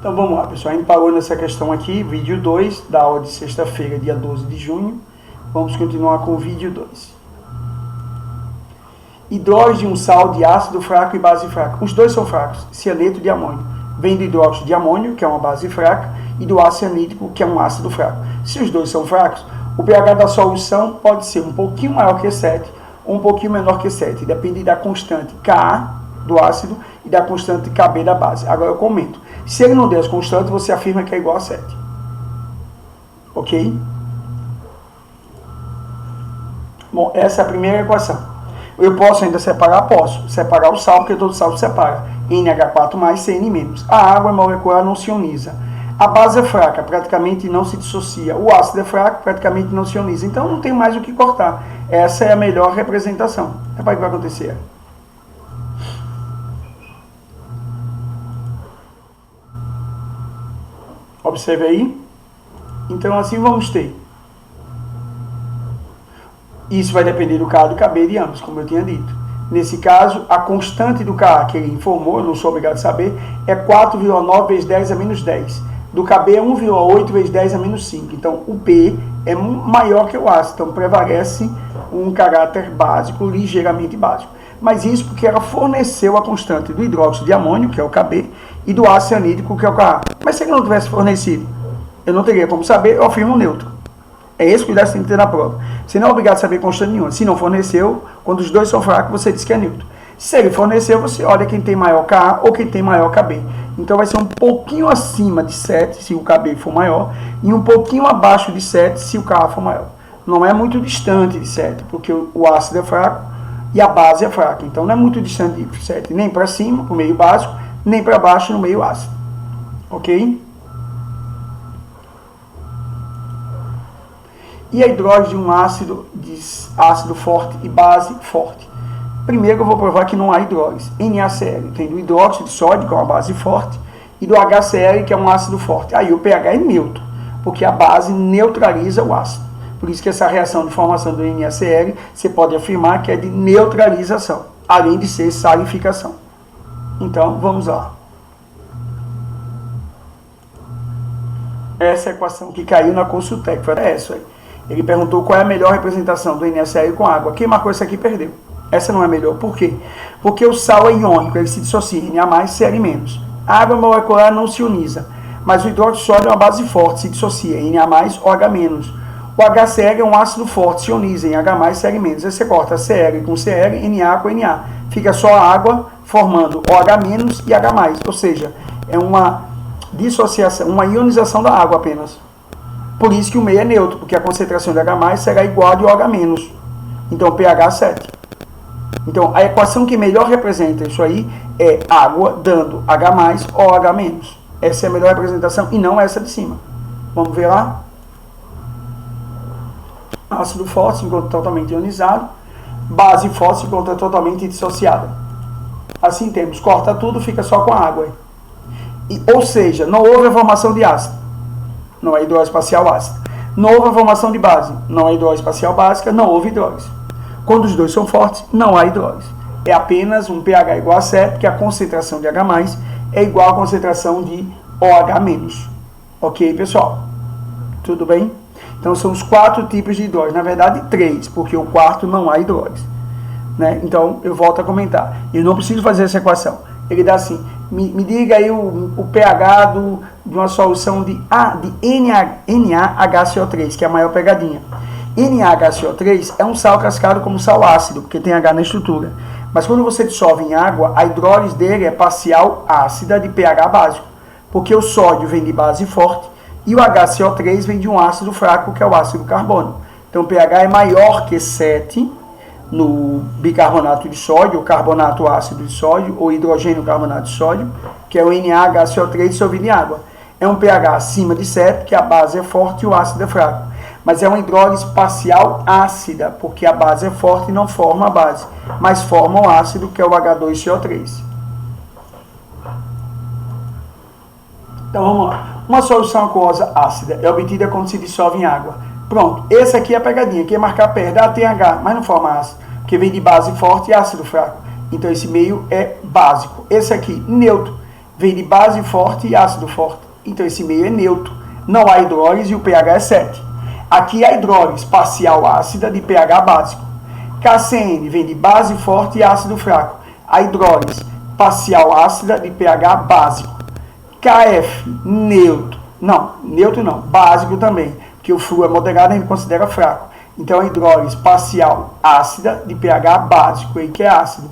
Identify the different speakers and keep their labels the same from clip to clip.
Speaker 1: Então vamos lá, pessoal. A gente parou nessa questão aqui, vídeo 2, da aula de sexta-feira, dia 12 de junho. Vamos continuar com o vídeo 2. Hidróxido de um sal de ácido fraco e base fraca. Os dois são fracos. Cianeto de amônio. Vem do hidróxido de amônio, que é uma base fraca, e do ácido cianídrico, que é um ácido fraco. Se os dois são fracos, o pH da solução pode ser um pouquinho maior que 7 ou um pouquinho menor que 7. Depende da constante Ka do ácido e da constante Kb da base. Agora eu comento. Se ele não der as constantes, você afirma que é igual a 7. Ok? Bom, essa é a primeira equação. Eu posso ainda separar? Posso. Separar o sal, porque todo sal se separa. NH4 mais CN-. A água molecular não se ioniza. A base é fraca, praticamente não se dissocia. O ácido é fraco, praticamente não se ioniza. Então não tem mais o que cortar. Essa é a melhor representação. É para o que vai acontecer. Observe aí. Então assim vamos ter. Isso vai depender do Ka e do Kb de ambos, como eu tinha dito. Nesse caso, a constante do Ka, que ele informou, eu não sou obrigado a saber, é 4,9 vezes 10 a menos 10. Do Kb é 1,8 vezes 10 a menos 5. Então, o P é maior que o ácido. Então, prevalece um caráter básico, ligeiramente básico. Mas isso porque ela forneceu a constante do hidróxido de amônio, que é o Kb, e do ácido cianídrico, que é o Ka. Mas se ele não tivesse fornecido, eu não teria como saber, eu afirmo neutro. É esse cuidado que você tem que ter na prova. Você não é obrigado a saber constante nenhuma. Se não forneceu, quando os dois são fracos, você diz que é neutro. Se ele forneceu, você olha quem tem maior Ka ou quem tem maior Kb. Então vai ser um pouquinho acima de 7, se o Kb for maior, e um pouquinho abaixo de 7, se o Ka for maior. Não é muito distante de 7, porque o ácido é fraco e a base é fraca. Então não é muito distante de 7, nem para cima, no meio básico, nem para baixo, no meio ácido. Ok? E a hidróxido de um ácido forte e base forte. Primeiro eu vou provar que não há hidróxido. NaCl tem do hidróxido de sódio, que é uma base forte, e do HCl, que é um ácido forte. Aí o pH é neutro, porque a base neutraliza o ácido. Por isso que essa reação de formação do NaCl, você pode afirmar que é de neutralização, além de ser salificação. Então, vamos lá. Essa é a equação que caiu na Consultec, foi essa aí. Ele perguntou qual é a melhor representação do NaCl com água. Quem marcou isso aqui perdeu. Essa não é melhor. Por quê? Porque o sal é iônico, ele se dissocia em Na+, Cl-. A água molecular não se ioniza, mas o hidróxido de sódio é uma base forte, se dissocia em Na+, OH-. O HCl é um ácido forte, se ioniza em H+, Cl-. Aí você corta Cl com Cl, Na com Na. Fica só a água formando OH- e H+. Ou seja, é uma dissociação, uma ionização da água apenas. Por isso que o meio é neutro, porque a concentração de H+ será igual a de OH-. Então, pH 7. Então, a equação que melhor representa isso aí é água dando H+, OH-. Essa é a melhor representação e não essa de cima. Vamos ver lá? Ácido forte se encontra totalmente ionizado. Base forte se encontra totalmente dissociada. Assim temos, corta tudo, fica só com a água. Ou seja, não houve a formação de ácido. Não é hidrólise parcial ácida. Não houve a formação de base. Não é hidrólise parcial básica, não houve hidrólise. Quando os dois são fortes, não há hidrólise. É apenas um pH igual a 7, porque a concentração de H+ é igual à concentração de OH-. Ok, pessoal? Tudo bem? Então, são os 4 tipos de hidrólise. Na verdade, 3, porque o quarto não há hidrólise. Né? Então, eu volto a comentar. Eu não preciso fazer essa equação. Ele dá assim, me diga aí o pH de uma solução de NaHCO3, que é a maior pegadinha. NaHCO3 é um sal classificado como sal ácido, porque tem H na estrutura. Mas quando você dissolve em água, a hidrólise dele é parcial ácida de pH básico, porque o sódio vem de base forte e o HCO3 vem de um ácido fraco, que é o ácido carbônico. Então o pH é maior que 7 no bicarbonato de sódio, o carbonato ácido de sódio, ou hidrogênio carbonato de sódio, que é o NaHCO3 dissolvido em água. É um pH acima de 7, que a base é forte e o ácido é fraco. Mas é uma hidrólise parcial ácida, porque a base é forte e não forma a base, mas forma o ácido, que é o H2CO3. Então vamos lá. Uma solução aquosa ácida é obtida quando se dissolve em água. Pronto, esse aqui é a pegadinha. Quem marcar perde, tem H, mas não forma ácido, porque vem de base forte e ácido fraco. Então esse meio é básico. Esse aqui, neutro, vem de base forte e ácido forte. Então esse meio é neutro. Não há hidrólise e o pH é 7. Aqui há hidrólise parcial ácida de pH básico. KCN vem de base forte e ácido fraco. A hidrólise parcial ácida de pH básico. KF, neutro. Não, neutro não, básico também, porque o fluo é moderado e a gente considera fraco. Então a hidrólise parcial ácida de pH básico, aí que é ácido.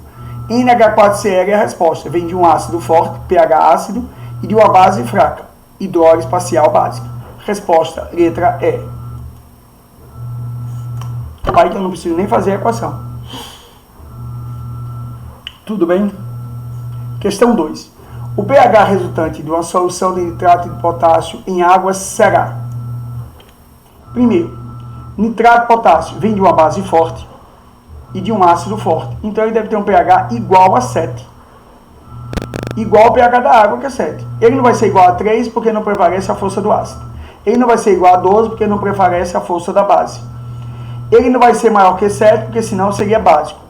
Speaker 1: NH4Cl é a resposta, vem de um ácido forte, pH ácido, e de uma base fraca, hidrólise parcial básica. Resposta, letra E. Pai, que eu não preciso nem fazer a equação. Tudo bem? Questão 2. O pH resultante de uma solução de nitrato de potássio em água será: primeiro, nitrato de potássio vem de uma base forte e de um ácido forte. Então ele deve ter um pH igual a 7. Igual ao pH da água, que é 7. Ele não vai ser igual a 3 porque não prevalece a força do ácido. Ele não vai ser igual a 12 porque não prevalece a força da base. Ele não vai ser maior que 7 porque senão seria básico.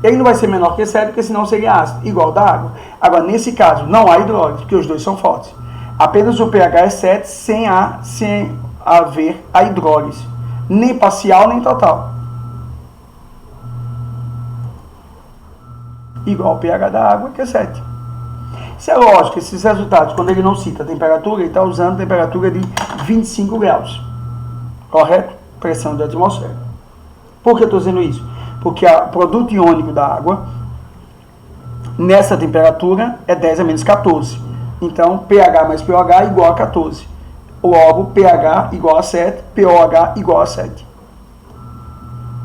Speaker 1: Ele não vai ser menor que 7 porque senão seria ácido, igual da água. Agora, nesse caso, não há hidrólise, porque os dois são fortes. Apenas o pH é 7 sem haver a hidrólise. Nem parcial, nem total. Igual ao pH da água, que é 7. Isso é lógico, esses resultados, quando ele não cita a temperatura, ele está usando a temperatura de 25 graus. Correto? Pressão da atmosfera. Por que eu estou dizendo isso? Porque o produto iônico da água, nessa temperatura, é 10 a menos 14. Então, pH mais pOH igual a 14. Logo, pH igual a 7, pOH igual a 7.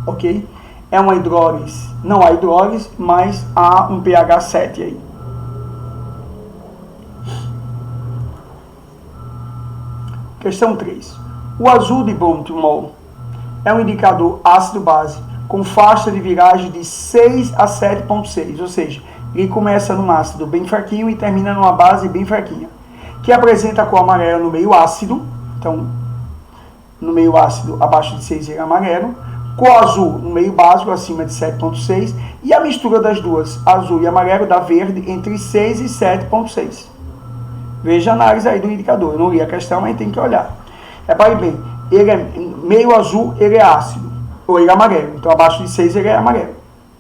Speaker 1: Ok? É uma hidrólise. Não há hidrólise, mas há um pH 7 aí. Questão 3. O azul de Bontmol é um indicador ácido-base com faixa de viragem de 6 a 7,6, ou seja, ele começa num ácido bem fraquinho e termina numa base bem fraquinha, que apresenta a cor amarela no meio ácido, então, no meio ácido abaixo de 6 ele é amarelo, cor azul no meio básico acima de 7,6, e a mistura das duas, azul e amarelo, dá verde entre 6 e 7,6. Veja a análise aí do indicador, eu não li a questão, mas tem que olhar. Repare bem, ele é meio azul, ele é ácido, ou ele é amarelo. Então, abaixo de 6 ele é amarelo.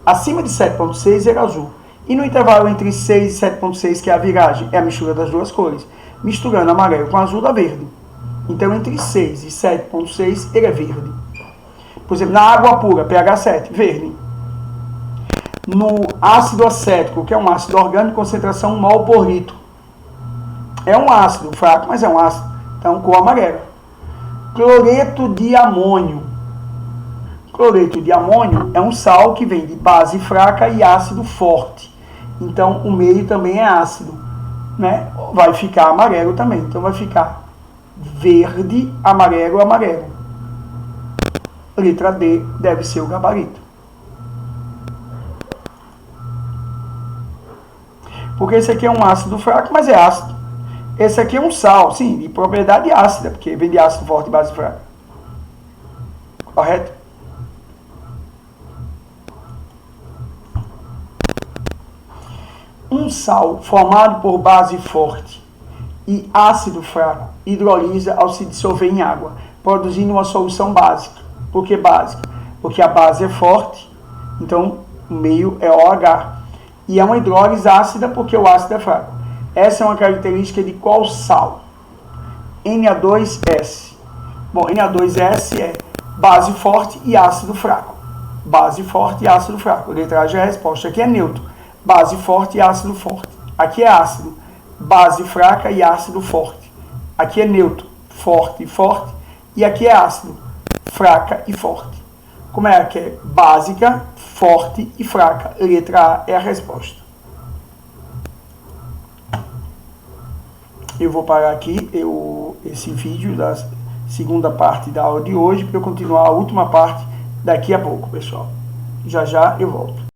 Speaker 1: Acima de 7,6 ele é azul. E no intervalo entre 6 e 7,6, que é a viragem, é a mistura das duas cores. Misturando amarelo com azul dá verde. Então, entre 6 e 7,6 ele é verde. Por exemplo, na água pura, pH 7, verde. No ácido acético, que é um ácido orgânico, concentração mol por litro. É um ácido fraco, mas é um ácido. Então, cor amarela. Cloreto de amônio. Cloreto de amônio é um sal que vem de base fraca e ácido forte. Então, o meio também é ácido, né? Vai ficar amarelo também. Então, vai ficar verde, amarelo, amarelo. Letra D deve ser o gabarito. Porque esse aqui é um ácido fraco, mas é ácido. Esse aqui é um sal, sim, de propriedade ácida, porque vem de ácido forte e base fraca. Correto? Um sal formado por base forte e ácido fraco hidrolisa ao se dissolver em água, produzindo uma solução básica. Por que básica? Porque a base é forte, então o meio é OH. E é uma hidrólise ácida porque o ácido é fraco. Essa é uma característica de qual sal? Na2S. Bom, Na2S é base forte e ácido fraco. Base forte e ácido fraco. Letra A já é a resposta. Aqui é neutro. Base forte e ácido forte. Aqui é ácido. Base fraca e ácido forte. Aqui é neutro. Forte e forte. E aqui é ácido. Fraca e forte. Como é que é? Básica, forte e fraca. Letra A é a resposta. Eu vou parar aqui esse vídeo da segunda parte da aula de hoje para eu continuar a última parte daqui a pouco, pessoal. Já já eu volto.